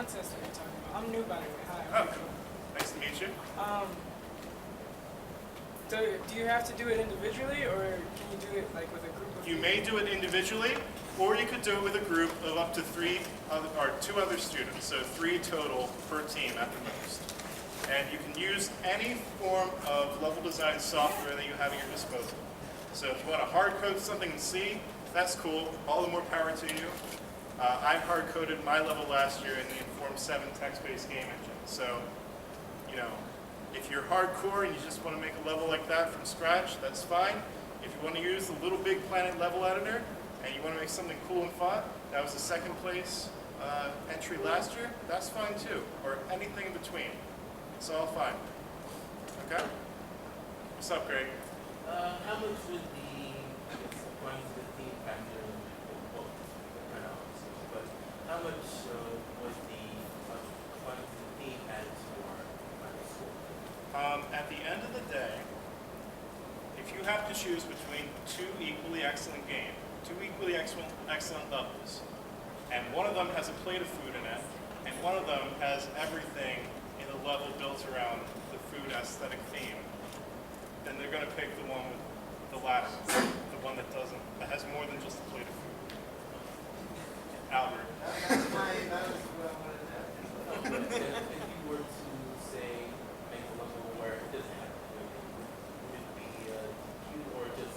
contest that you're talking about? I'm new, by the way. Hi. Oh, nice to meet you. Do you have to do it individually, or can you do it like with a group of You people? may do it individually, or you could do it with a group of up to two other students, so 3 total per team at the most. And you can use any form of level design software that you have at your disposal. So if you want to hard code something in C, that's cool. All the more power to you. I hard coded my level last year in the Inform 7 text-based game engine. So, you know, if you're hardcore and you just want to make a level like that from scratch, that's fine. If you want to use the Little Big Planet level editor and you want to make something cool and fun, that was the 2nd place entry last year, that's fine too. Or anything in between. It's all fine. Okay? What's up, Greg? How much would according to the theme factor, but how much was according to the theme added for final score? At the end of the day, if you have to choose between 2 equally excellent games, 2 equally excellent levels, and one of them has a plate of food in it, and one of them has everything in a level built around the food aesthetic theme, then they're going to pick the one with the latter, the one that has more than just a plate of food. Albert. That was what I wanted to ask. If you were to say make a level where it doesn't have to would it be cute or just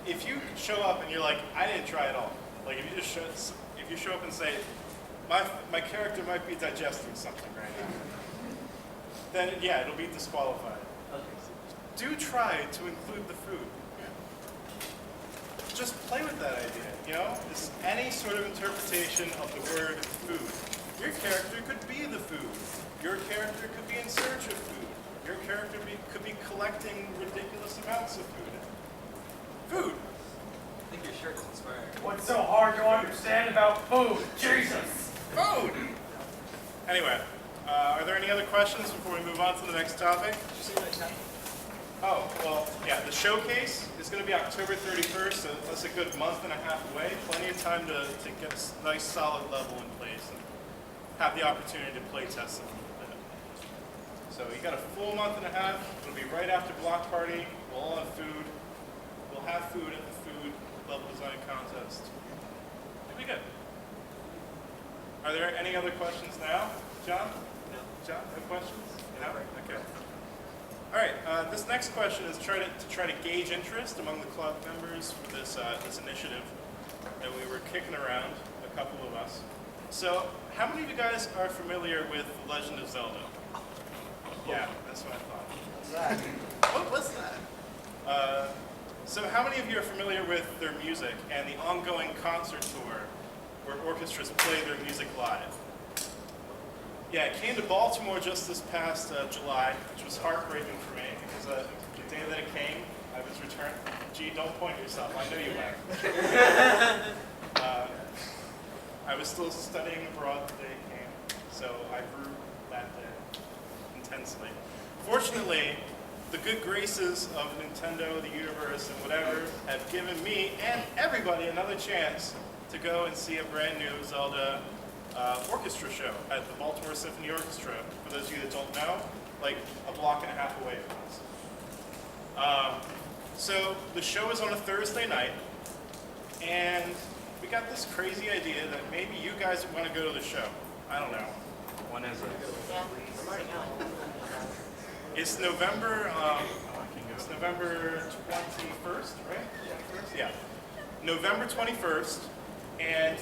If you show up and you're like, I didn't try it all. Like if you show up and say, my character might be digesting something right now, then yeah, it'll be disqualified. Do try to include the food. Just play with that idea, you know? It's any sort of interpretation of the word food. Your character could be the food. Your character could be in search of food. Your character could be collecting ridiculous amounts of food. Food. I think your shirt is inspiring. What's so hard to understand about food? Jesus! Food! Anyway, are there any other questions before we move on to the next topic? Oh, well, yeah, the showcase is going to be October 31st, so that's a good month and a half away. Plenty of time to get a nice solid level in place and have the opportunity to play test it a little bit. So you got a full month and a half. It'll be right after Block Party. We'll all have food. We'll have food at the food level design contest. It'll be good. Are there any other questions now? John? No. John, no questions? No? Okay. All right, this next question is to try to gauge interest among the club members for this initiative that we were kicking around, a couple of us. So, how many of you guys are familiar with The Legend of Zelda? Yeah, that's what I thought. What's that? What was that? So how many of you are familiar with their music and the ongoing concert tour where orchestras play their music live? Yeah, it came to Baltimore just this past July, which was heartbreaking for me because the day that it came, I was returned. Gee, don't point at yourself. I know you went. I was still studying abroad the day it came, so I grew that day intensely. Fortunately, the good graces of Nintendo, the universe, and whatever have given me and everybody another chance to go and see a brand new Zelda orchestra show at the Baltimore Symphony Orchestra. For those of you that don't know, like a block and a half away from us. So the show is on a Thursday night, and we got this crazy idea that maybe you guys want to go to the show. I don't know. When is it? It's November 21st, right? Yeah. November 21st, and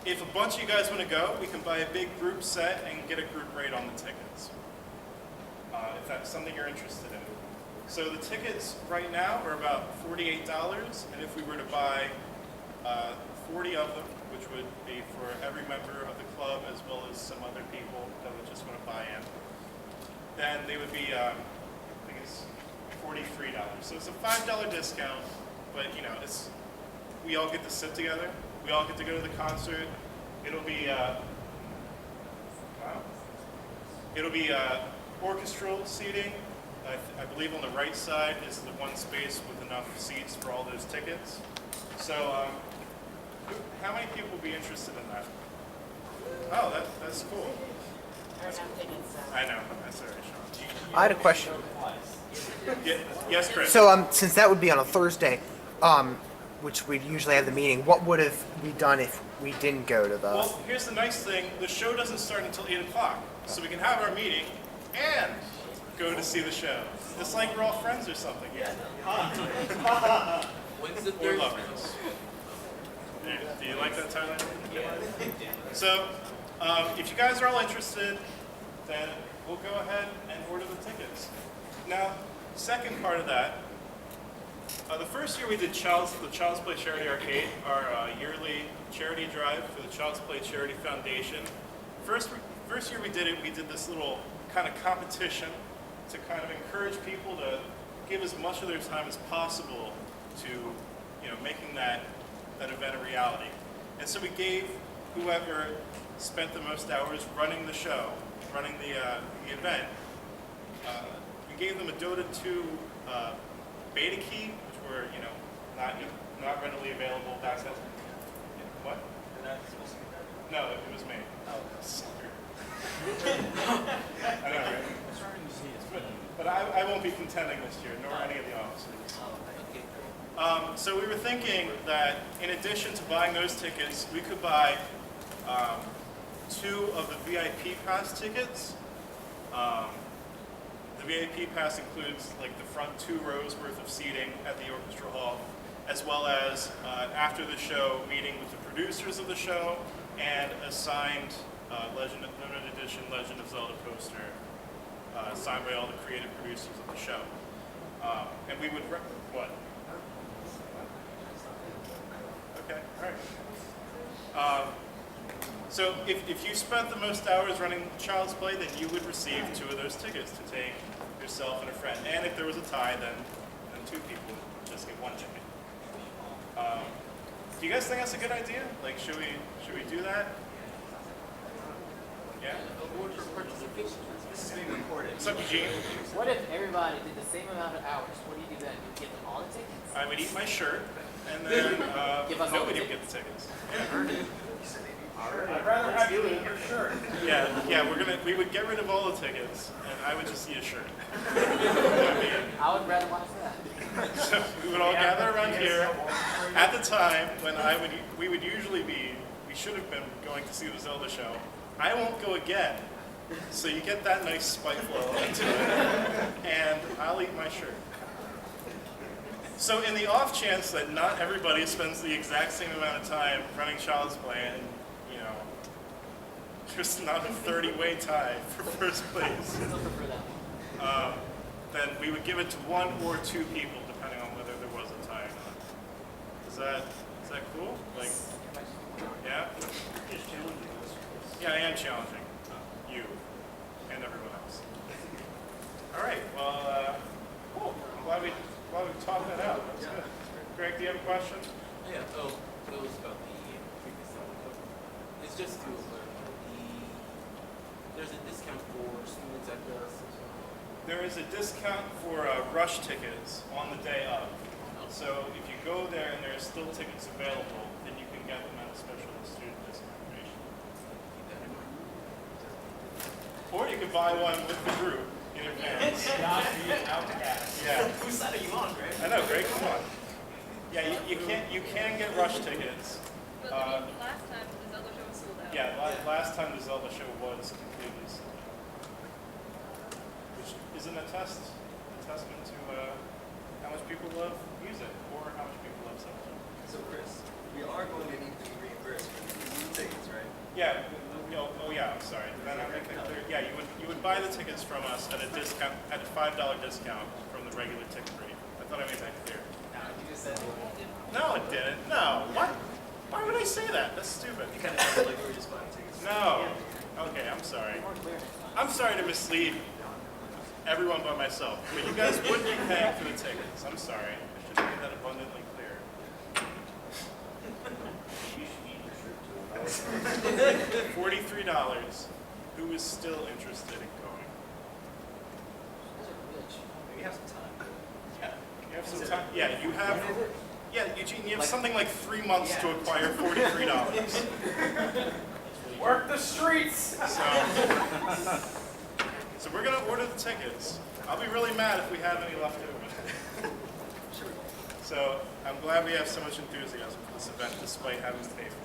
if a bunch of you guys want to go, we can buy a big group set and get a group rate on the tickets, if that's something you're interested in. So the tickets right now are about $48, and if we were to buy 40 of them, which would be for every member of the club as well as some other people that would just want to buy in, then they would be, I think it's $43. So it's a $5 discount, but you know, we all get to sit together. We all get to go to the concert. It'll be orchestral seating. I believe on the right side is the one space with enough seats for all those tickets. So, how many people would be interested in that? Oh, that's cool. I know. That's all right, Sean. I had a question. Yeah, yes, Chris. So, since that would be on a Thursday, which we'd usually have the meeting, what would have we done if we didn't go to the? Well, here's the nice thing. The show doesn't start until 8 o'clock. So we can have our meeting and go to see the show. It's like we're all friends or something. Yeah. When's the Or Thursday? lovers. Do you like that, Tyler? So, if you guys are all interested, then we'll go ahead and order the tickets. Now, second part of that, the first year we did the Child's Play Charity Arcade, our yearly charity drive for the Child's Play Charity Foundation. First year we did this little kind of competition to kind of encourage people to give as much of their time as possible to, making that event a reality. And so we gave whoever spent the most hours running the show, running the event, we gave them a Dota 2 beta key, which were, not readily available back then. What? No, it was me. Oh, sucker. I know, right? But I won't be contending this year, nor any of the officers. So we were thinking that in addition to buying those tickets, we could buy 2 of the VIP pass tickets. The VIP pass includes like the front 2 rows worth of seating at the orchestra hall, as well as after the show, meeting with the producers of the show and a signed limited edition Legend of Zelda poster signed by all the creative producers of the show. And we would what? Okay, all right. So if you spent the most hours running Child's Play, then you would receive 2 of those tickets to take yourself and a friend. And if there was a tie, then 2 people would just get 1 ticket. Do you guys think that's a good idea? Like, should we do that? Yeah. This is being recorded. What's up, Eugene? What if everybody did the same amount of hours? What do you do then? You give them all the tickets? I would eat my shirt, and then Give us all nobody the would get the tickets. I'd rather have you eat your shirt. Yeah. We would get rid of all the tickets, and I would just eat a shirt. I mean, I would rather watch that. so we would all gather around here at the time when we should have been going to see the Zelda show. I won't go again. So you get that nice spiteful element to it, and I'll eat my shirt. So in the off chance that not everybody spends the exact same amount of time running Child's Play and, there's not a 30-way tie for first place, Still prefer that one. then we would give it to 1 or 2 people, depending on whether there was a tie or not. Is that cool? Like, yeah? Yeah, I am challenging you and everyone else. All right, well, cool. I'm glad we talked that out. That's good. Greg, do you have a question? Yeah, it was about the previous one. It's just to there's a discount for students at the. There is a discount for rush tickets on the day of. So if you go there and there are still tickets available, then you can get them at a special student discount rate. Or you could buy one with the group in advance. Yeah. Whose side are you on, Greg? I know, Greg, come on. Yeah, you can get rush tickets. But last time the Zelda show was sold out. Yeah, last time the Zelda show was completely sold out. Which is an testament to how much people love music or how much people love Zelda. So, Chris, we are going to need to be reimbursed for these tickets, right? Yeah. Oh yeah. I'm sorry. Did I not make that clear? Yeah. You would buy the tickets from us at a discount, at a $5 discount from the regular ticket rate. I thought I made that clear. No, you just said No, it didn't. No. What? Why would I say that? That's stupid. you kind of sounded like we were just buying tickets. No. Okay. I'm sorry. More clear next time. I'm sorry to mislead everyone but myself. But you guys would be paying for the tickets. I'm sorry. I should have made that abundantly clear. $43. Who is still interested in going? Those are rich. We have some time. Yeah. You have some time. Yeah, you have. Yeah, Eugene, you have something like 3 months to acquire $43. Work the streets. So we're gonna order the tickets. I'll be really mad if we have any left over. So I'm glad we have so much enthusiasm for this event despite having to pay for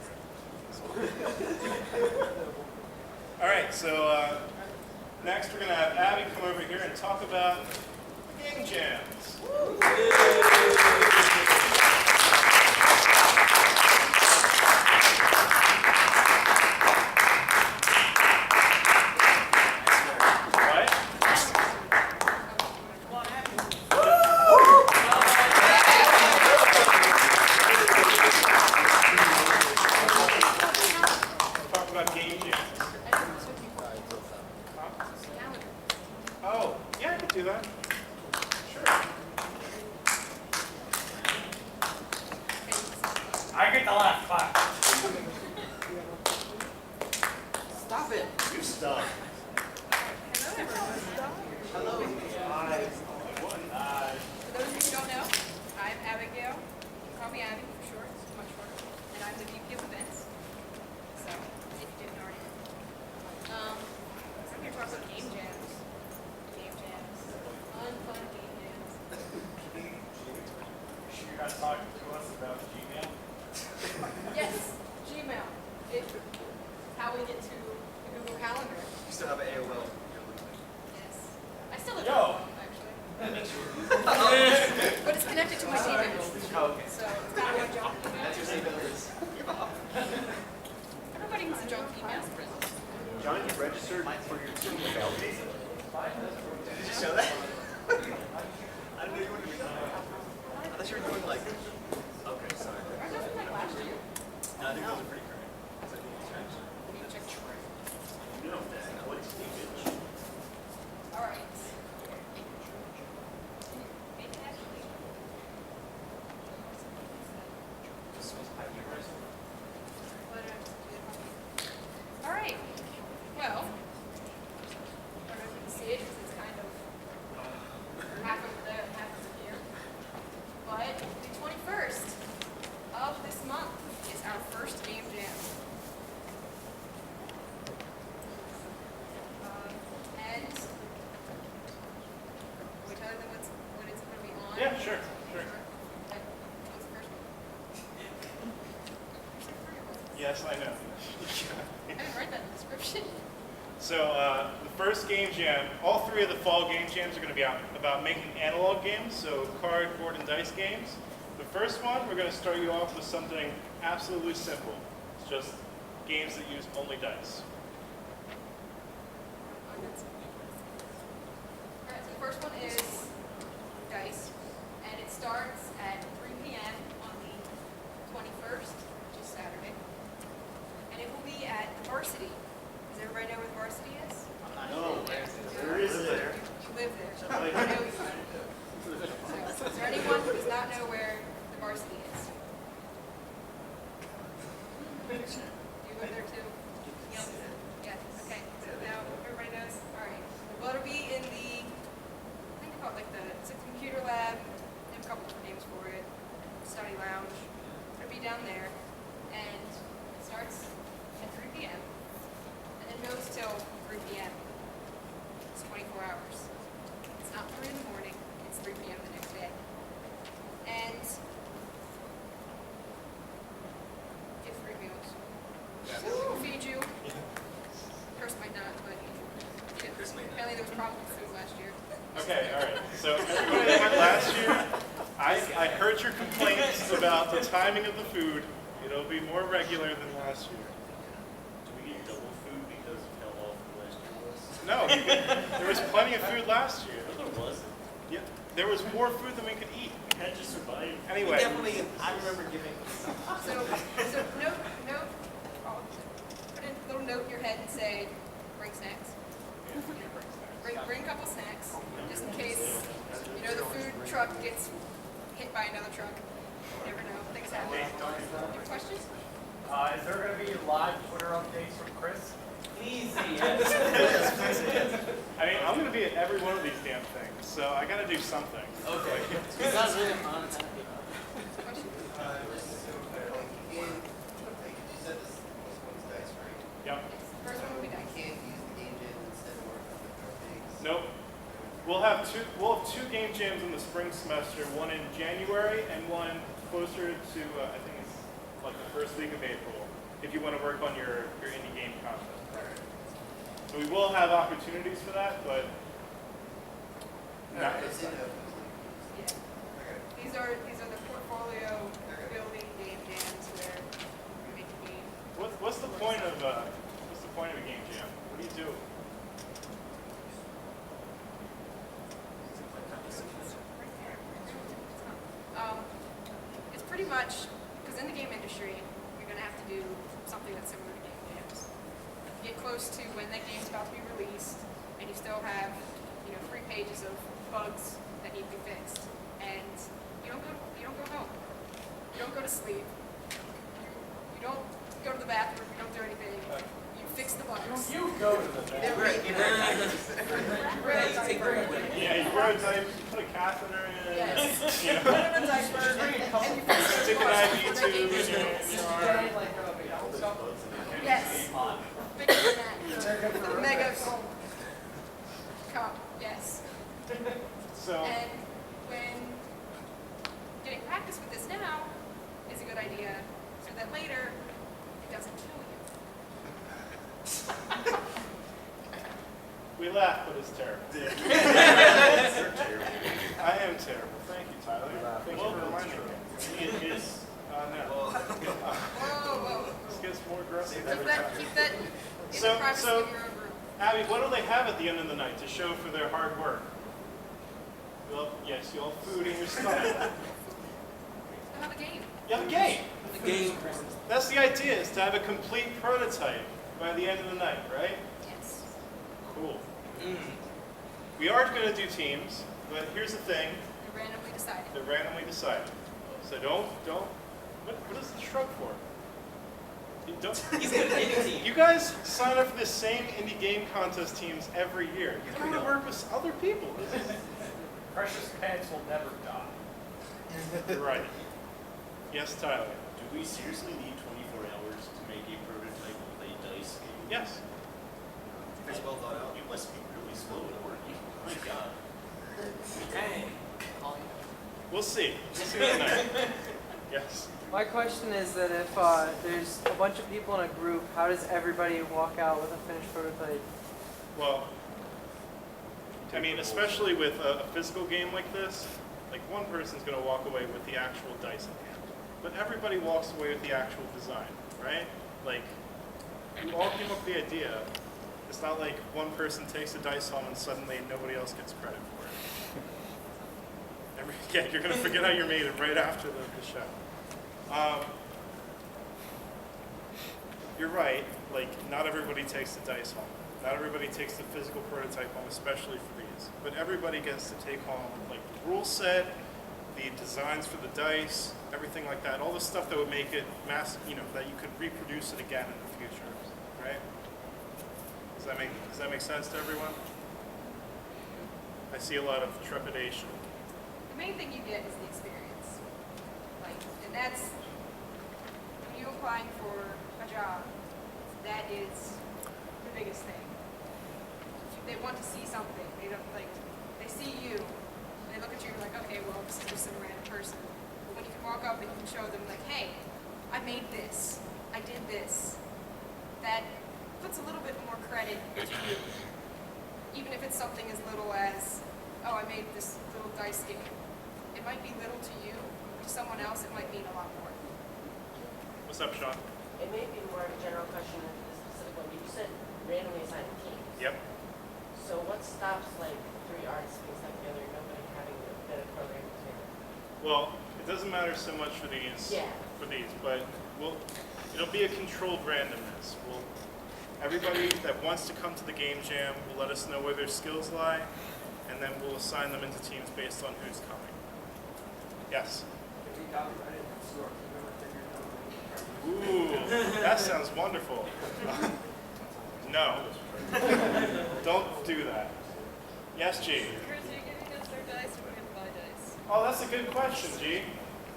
it. All right, so next we're gonna have Abby come over here and talk about game jams. Oh, yeah, I can do that. Sure. I get the last clap. Stop it. You stop. Hello, everyone. For those of you who don't know, I'm Abigail. You can call me Abby for short. It's much shorter. And I'm the VP of events. So, if you didn't already know. I'm here to talk about game jams. Game jams. Fun game jams. You guys talking to us about Gmail? Yes, Gmail. It's how we get to the Google Calendar. You still have AOL. Yes. I still have Yo. actually. But it's connected to my Gmail. Oh, okay. So it's kind of my junk email. That's your signatures. Everybody needs a junk email. John, you registered for your Gmail. Did you show that? I didn't know you were doing that. I thought you were doing like. Okay, sorry. Aren't those from like last year? No, I think those are pretty current. It's like Let me check. no, what's image? All right. Maybe actually. All right. Well, I don't know if you can see it because it's kind of half over there and half over here. But the 21st of this month is our first game jam. And we tell them when it's going to be on. Yeah, sure. Okay. What's the first one? Yes, I know. I didn't write that in the description. So the first game jam, all three of the fall game jams are going to be about making analog games, so card, board, and dice games. The first one, we're going to start you off with something absolutely simple. It's just games that use only dice. Alright, so the first one is dice, and it starts at 3 p.m. on the 21st, which is Saturday. And it will be at the Varsity. Does everybody know where the Varsity is? No, Where is it? You live there. I know you do. So, is there anyone who does not know where the Varsity is? Do you live there too? Yes. Yes. Okay. So now everybody knows. All right. Well, it'll be in the, I think they call it like it's a computer lab. They have a couple different names for it. Study lounge. It'll be down there, and it starts at 3 p.m. and it goes till 3 p.m. It's 24 hours. It's not 3 in the morning. It's 3 p.m. the next day. And get free meals. So we'll feed you. Chris might not, but yeah. Chris may not. Apparently there was problems with food last year. Okay, all right. So everybody that went last year, I heard your complaints about the timing of the food. It'll be more regular than last year. Do we get double food because of how awful last year was? No, there was plenty of food last year. No, there wasn't. Yeah, there was more food than we could eat. We had to survive. Anyway, I remember giving. So note, put a little note in your head and say, bring snacks. Bring a couple snacks, just in case, you know, the food truck gets hit by another truck. You never know, things happen. Any questions? Is there going to be live Twitter updates from Chris? Easy. I mean, I'm going to be at every one of these damn things, so I got to do something. Okay. It's not really fun. Questions? You said this one's dice, right? Yep. First one will be I dice. can't use the game jam instead of working on the things. Nope. We'll have two game jams in the spring semester, one in January and one closer to I think it's like the first week of April, if you want to work on your indie game contest. So we will have opportunities for that, but not this time. Yeah. These are the portfolio building game jams where you make a game. What's the point of a game jam? What do you do? It's pretty much, because in the game industry, you're going to have to do something that's similar to game jams. You get close to when that game's about to be released, and you still have, 3 pages of bugs that need to be fixed. And you don't go home. You don't go to sleep. You don't go to the bathroom. You don't do anything. You fix the bugs. You go to the bathroom. Yeah, you wear a diaper, you put a catheter in. Yes. You know, Put in a diaper, and you fix stick the an bugs IV before the game tube in is your released. arm. Yes. Fixing that. The mega cup. Yes. So And when getting practice with this now is a good idea, so that later it doesn't kill you. we laugh, but it's terrible. I am terrible. Thank you, Tyler. Thank you for reminding me. It is. No. Whoa. This gets more aggressive Keep every that time. in So- the privacy so- of your own room. Abby, what do they have at the end of the night to show for their hard work? Well, yes, you all have food in your stomach. I have a game. You have a game. The game. That's the idea, is to have a complete prototype by the end of the night, right? Yes. Cool. We are going to do teams, but here's the thing. They're randomly decided. They're randomly decided. So don't, what is the shrug for? You don't, He's good at any team. you guys sign up for the same indie game contest teams every year. You gotta work with other people. This is, Precious pants will never die. you're right. Yes, Tyler. Do we seriously need 24 hours to make a prototype of a dice game? Yes. If it's well thought out. You must be really slow at working. My God. Dang. We'll see. We'll see that night. Yes. My question is that if there's a bunch of people in a group, how does everybody walk out with a finished prototype? Well, I mean, especially with a physical game like this, like one person's going to walk away with the actual dice in hand, but everybody walks away with the actual design, right? Like, you all came up with the idea. It's not like one person takes the dice home and suddenly nobody else gets credit for it. Yeah, you're going to forget how you made it right after the show. You're right, like, not everybody takes the dice home. Not everybody takes the physical prototype home, especially for these. But everybody gets to take home, like, the rule set, the designs for the dice, everything like that. All the stuff that would make it that you could reproduce it again in the future, right? Does that make sense to everyone? I see a lot of trepidation. The main thing you get is the experience. And that's, when you're applying for a job, that is the biggest thing. They want to see something. They don't, they see you, and they look at you and like, okay, well, this is just some random person. But when you can walk up and you can show them, like, hey, I made this, I did this, that puts a little bit more credit to you. Even if it's something as little as, oh, I made this little dice game. It might be little to you, but to someone else it might mean a lot more. What's up, Sean? It may be more of a general question than a specific one, but you said randomly assigned teams. Yep. So what stops like 3 artists being stuck together and nobody having a bit of programming together? Well, it doesn't matter so much for these, Yeah. but it'll be a controlled randomness. Everybody that wants to come to the game jam will let us know where their skills lie, and then we'll assign them into teams based on who's coming. Yes? Ooh, that sounds wonderful. No. Don't do that. Yes, G? Oh, that's a good question, G.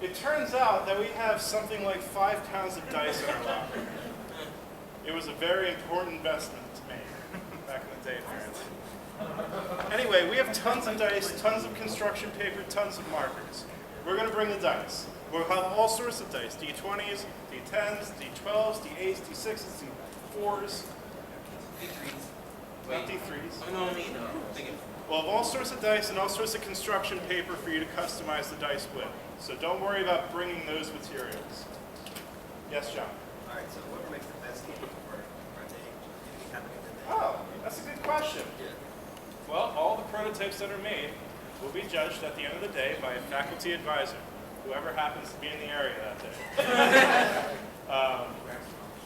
It turns out that we have something like 5 pounds of dice in our locker. It was a a very important investment to make back in the day, apparently. Anyway, we have tons of dice, tons of construction paper, tons of markers. We're going to bring the dice. We'll have all sorts of dice, D20s, D10s, D12s, D8s, D6s, D4s. Not D3s. No, no. We'll have all sorts of dice and all sorts of construction paper for you to customize the dice with. So don't worry about bringing those materials. Yes, John? All right, so whoever makes the best game for our day, you have a good day. Oh, that's a good question. Well, all the prototypes that are made will be judged at the end of the day by a faculty advisor, whoever happens to be in the area that day.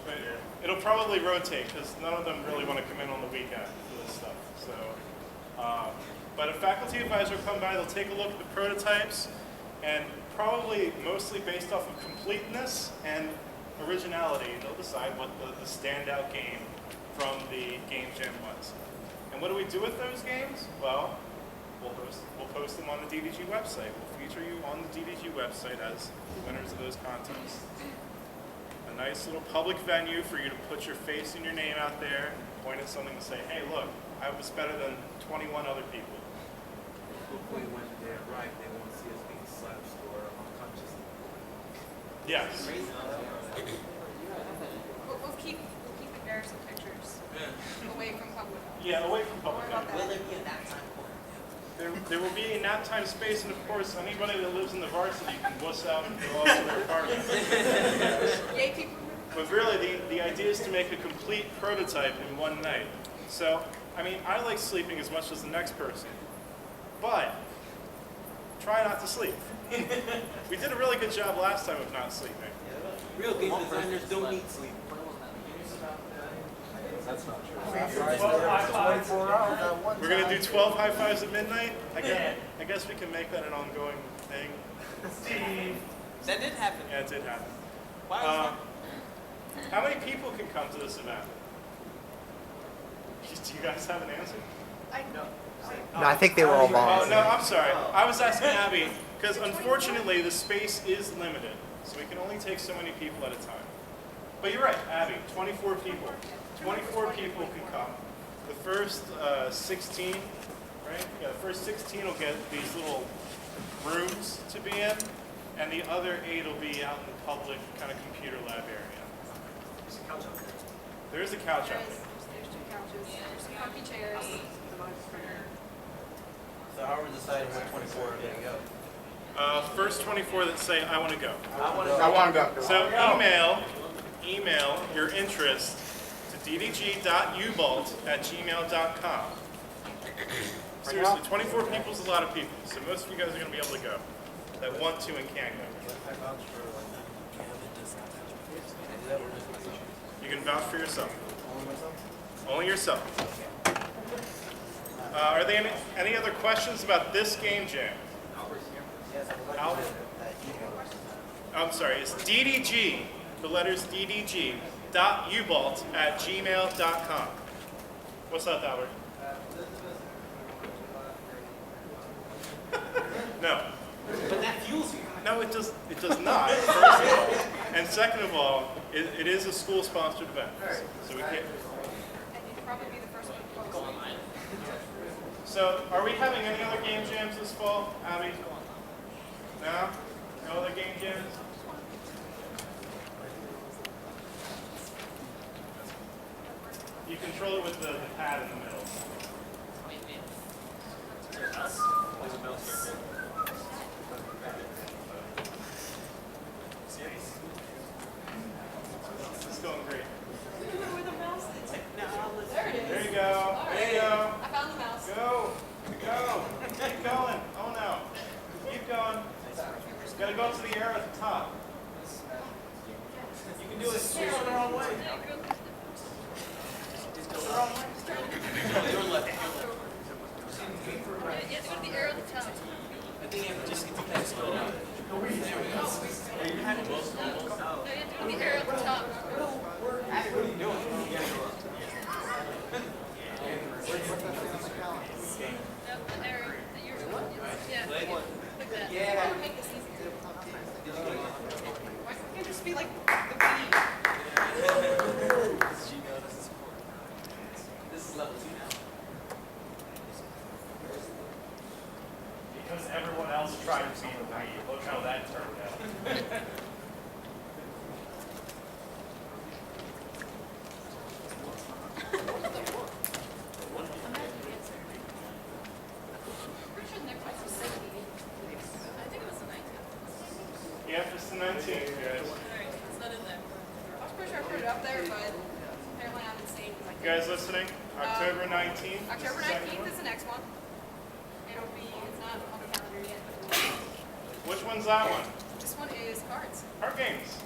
But it'll probably rotate because none of them really want to come in on the weekend for this stuff. So, but a faculty advisor will come by, they'll take a look at the prototypes, and probably mostly based off of completeness and originality, they'll decide what the standout game from the Game Jam was. And what do we do with those games? Well, we'll post them on the DDG website. We'll feature you on the DDG website as the winners of those contests. A nice little public venue for you to put your face and your name out there, point at something and say, hey, look, I was better than 21 other people. Hopefully when they arrive, they won't see us being slapped or unconscious. Yes. We'll keep embarrassing pictures away from public. Yeah, away from public. Don't worry about Will that. there be a nap time point? There will be a nap time space, and of course, anybody that lives in the varsity can wuss out and go off to their apartment. Yay, people. But really, the idea is to make a complete prototype in one night. So, I mean, I like sleeping as much as the next person, but try not to sleep. We did a really good job last time of not sleeping. Real game designers don't need sleep. That's not true. We're going to do 12 high fives at midnight. I guess we can make that an ongoing thing. Steve. That did happen. Yeah, it did happen. Why was How many people can come to this event? Do you guys have an answer? No, I think they were all Oh, bombs. no, I'm sorry. I was asking Abby, because unfortunately the space is limited, so we can only take so many people at a time. But you're right, Abby, 24 people. 24 people can come. The first 16, right? Yeah, the first 16 will get these little rooms to be in, and the other 8 will be out in the public kind of computer lab area. There's a couch out there. There is a couch out there. There's 2 couches. There's some comfy chairs. So how are we deciding what 24 are going to go? First 24 that say, I want to go. I want to go. So email your interest to ddg.ubalt@gmail.com. Seriously, 24 people is a lot of people, so most of you guys are going to be able to go that want to and can go. You can vouch for yourself. Only yourself. Are there any other questions about this game jam? Albert? I'm sorry, it's DDG, the letters DDG, .ubalt@gmail.com. What's up, Albert? No. But that fuels you. No, it does not, first of all. And second of all, it is a school-sponsored event. So we can't. And you'd probably be the first one to post. So, are we having any other game jams this fall, Abby? No? No other game jams? You control it with the pad in the middle. This is going great. There it is. There you go. There you go. I found the mouse. Go. Go. Keep going. Oh no. Keep going. Gotta go up to the arrow at the top. You can do it. You're going the wrong way. Yeah, go to the arrow at the top. up there, but apparently I'm insane. You guys listening? October 19th. October This is the second 19th one? is the next one. It's not on the calendar yet. Which one's that one? This one is cards. Card games.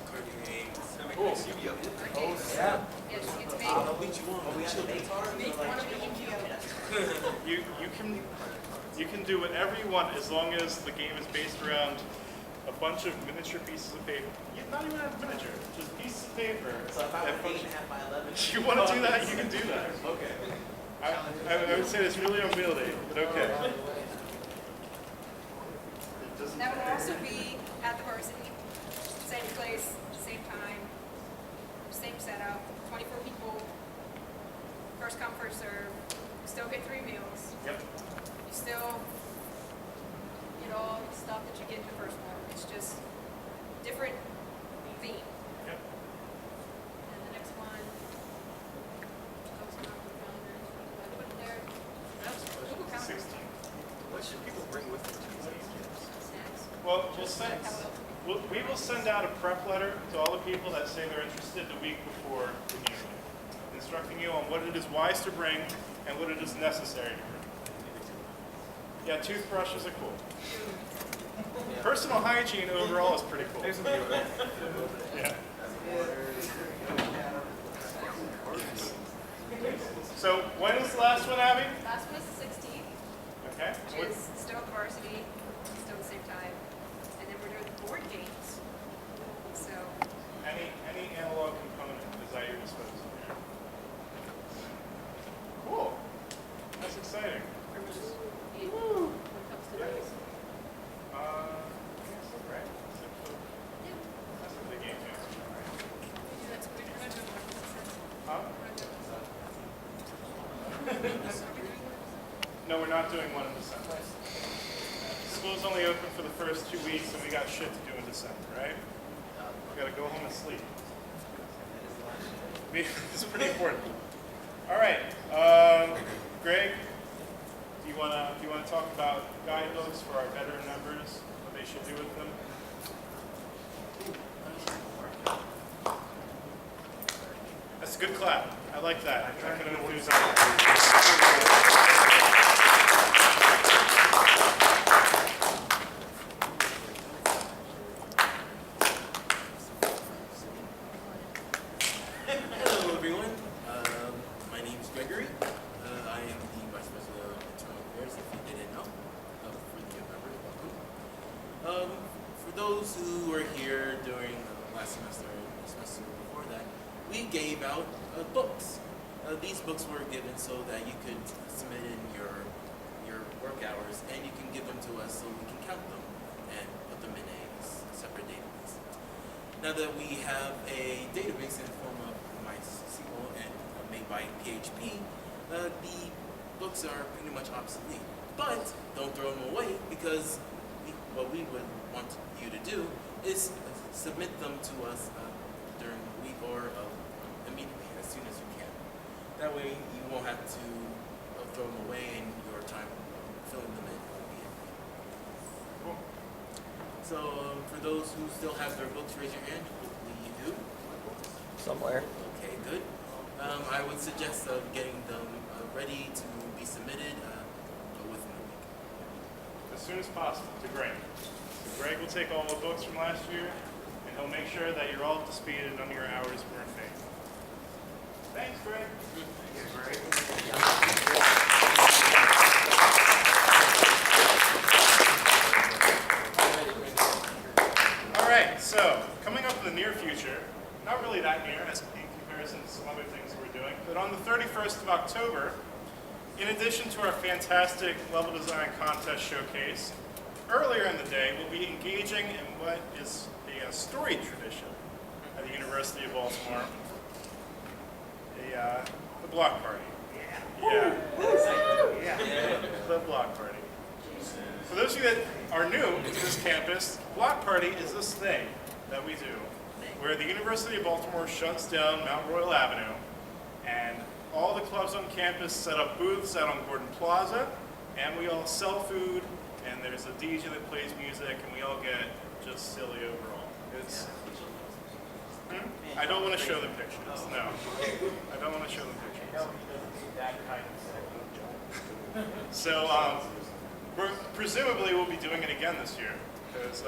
Cool. Card games. Yeah, you get to make I'll beat you on. I'll beat you on. one of the Yu-Gi-Oh. You can do whatever you want as long as the game is based around a bunch of miniature pieces of paper. Not even a miniature, just pieces of paper. So if I that were function. 8.5 by 11. If you want to do that, you can do that. Okay. I would say it's really unwieldy, but okay. That will also be at the varsity, same place, same time, same setup, 24 people, first come, first serve. You still get 3 meals. Yep. You still get all the stuff that you get in the first one. It's just different theme. Yep. And the next one, goes on the calendar. I put it there. Google Calendar. 16. What should people bring with them? Snacks. Well, we will send out a prep letter to all the people that say they're interested the week before the meeting, instructing you on what it is wise to bring and what it is necessary to bring. Yeah, toothbrushes are cool. Personal hygiene overall is pretty cool. Yeah. So when is the last one, Abby? Last one is the 16th, Okay. which is still at the varsity, still the same time. And then we're doing board games. So, Any analog component is at your disposal here. Cool. That's exciting. when it comes to those. Right. That's a big game, yeah. That's what we're doing. Huh? We're doing. No, we're not doing one in December. School's only open for the first 2 weeks, and we got shit to do in December, right? We gotta go home and sleep. It's pretty important. All right, Greg, do you wanna talk about guidebooks for our veteran members, what they should do with them? That's a good clap. I like that. That kind of enthusiasm. Hello, everyone. My name is Gregory. I am the Vice President of Internal Affairs, if you didn't know. For the new members, welcome. For those who were here during last semester and the semester before that, we gave out books. These books were given so that you could submit in your work hours, and you can give them to us so we can count them and put them in a separate database. Now that we have a database in the form of MySQL and made by PHP, the books are pretty much obsolete. But don't throw them away, because what we would want you to do is submit them to us during the week or immediately, as soon as you can. That way you won't have to throw them away, and your time filling them in will be in. Cool. So for those who still have their books, raise your hand. Hopefully you do. Somewhere. Okay, good. I would suggest getting them ready to be submitted within a week. As soon as possible to Greg. So Greg will take all the books from last year, and he'll make sure that you're all up to speed and none of your hours weren't fake. Thanks, Greg. All right, so coming up in the near future, not really that near as in comparison to some other things we're doing, but on the 31st of October, in addition to our fantastic level design contest showcase, earlier in the day we'll be engaging in what is a storied tradition at the University of Baltimore, the block party. Yeah. The block party. For those of you that are new to this campus, block party is this thing that we do where the University of Baltimore shuts down Mount Royal Avenue, and all the clubs on campus set up booths out on Gordon Plaza, and we all sell food, and there's a DJ that plays music, and we all get just silly overall. It's I don't want to show the pictures. No, I don't want to show the pictures. So, presumably we'll be doing it again this year because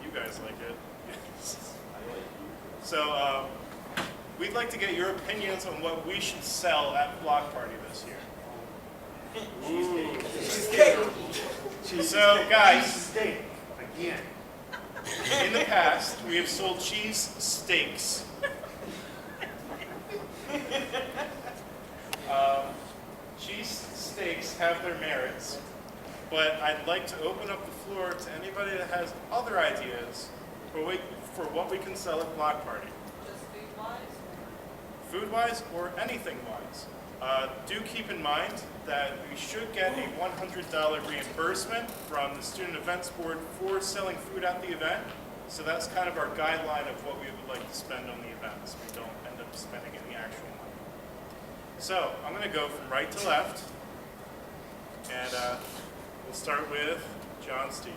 you guys like it. So, we'd like to get your opinions on what we should sell at Block Party this year. So, guys, Steak, again. in the past, we have sold cheese steaks. Cheese steaks have their merits, but I'd like to open up the floor to anybody that has other ideas for what we can sell at Block Party. Just food-wise? Food-wise or anything-wise. Do keep in mind that we should get a $100 reimbursement from the Student Events Board for selling food at the event. So that's kind of our guideline of what we would like to spend on the event, so we don't end up spending any actual money. So I'm going to go from right to left, and we'll start with John Steve.